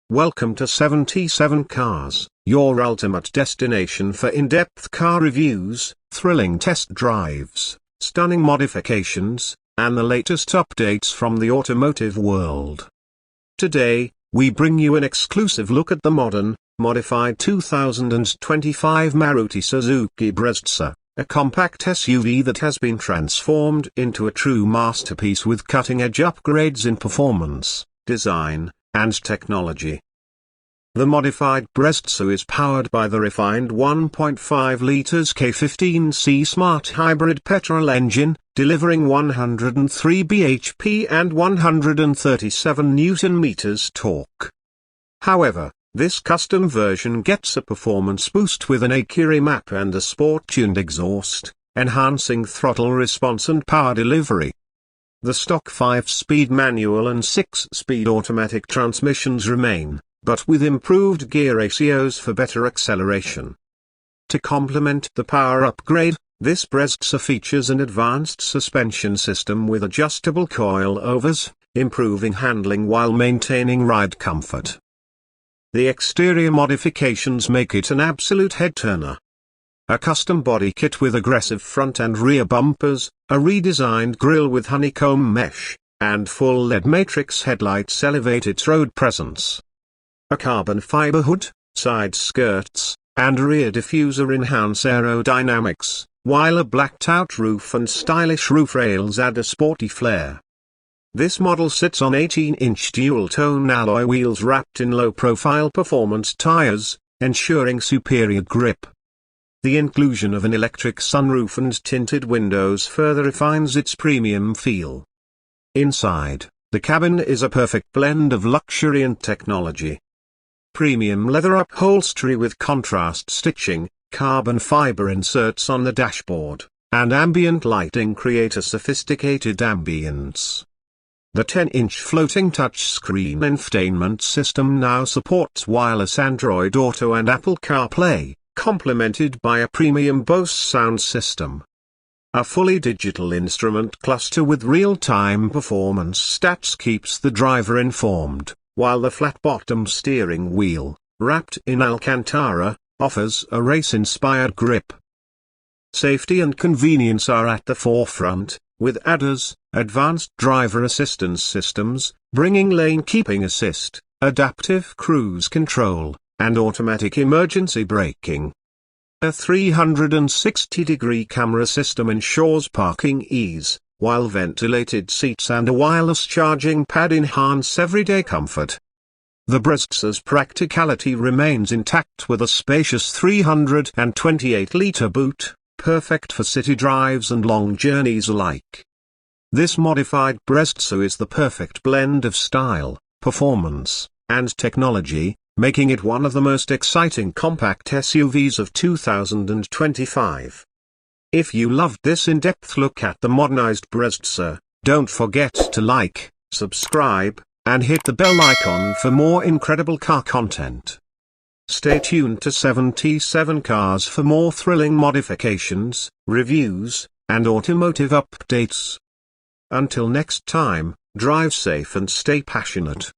Welcome to 77 Cars, your ultimate destination for in-depth car reviews, thrilling test drives, stunning modifications, and the latest updates from the automotive world. Today, we bring you an exclusive look at the modern, modified 2025 Maruti Suzuki Brezza, a compact SUV that has been transformed into a true masterpiece with cutting-edge upgrades in performance, design, and technology. The modified Brezza is powered by the refined 1.5 litres K15C smart hybrid petrol engine, delivering 103 bhp and 137 Nm torque. However, this custom version gets a performance boost with an Acura map and a sport-tuned exhaust, enhancing throttle response and power delivery. The stock 5-speed manual and 6-speed automatic transmissions remain, but with improved gear ratios for better acceleration. To complement the power upgrade, this Brezza features an advanced suspension system with adjustable coilovers, improving handling while maintaining ride comfort. The exterior modifications make it an absolute head-turner. A custom body kit with aggressive front and rear bumpers, a redesigned grille with honeycomb mesh, and full LED matrix headlights elevate its road presence. A carbon fiber hood, side skirts, and rear diffuser enhance aerodynamics, while a blacked-out roof and stylish roof rails add a sporty flair. This model sits on 18-inch dual-tone alloy wheels wrapped in low-profile performance tires, ensuring superior grip. The inclusion of an electric sunroof and tinted windows further refines its premium feel. Inside, the cabin is a perfect blend of luxury and technology. Premium leather upholstery with contrast stitching, carbon fiber inserts on the dashboard, and ambient lighting create a sophisticated ambience. The 10-inch floating touchscreen infotainment system now supports wireless Android Auto and Apple CarPlay, complemented by a premium Bose sound system. A fully digital instrument cluster with real-time performance stats keeps the driver informed, while the flat-bottom steering wheel, wrapped in Alcantara, offers a race-inspired grip. Safety and convenience are at the forefront, with ADAS, advanced driver assistance systems, bringing lane keeping assist, adaptive cruise control, and automatic emergency braking. A 360-degree camera system ensures parking ease, while ventilated seats and a wireless charging pad enhance everyday comfort. The Brezza's practicality remains intact with a spacious 328-litre boot, perfect for city drives and long journeys alike. This modified Brezza is the perfect blend of style, performance, and technology, making it one of the most exciting compact SUVs of 2025. If you loved this in-depth look at the modernized Brezza, don't forget to like, subscribe, and hit the bell icon for more incredible car content. Stay tuned to 77 Cars for more thrilling modifications, reviews, and automotive updates. Until next time, drive safe and stay passionate.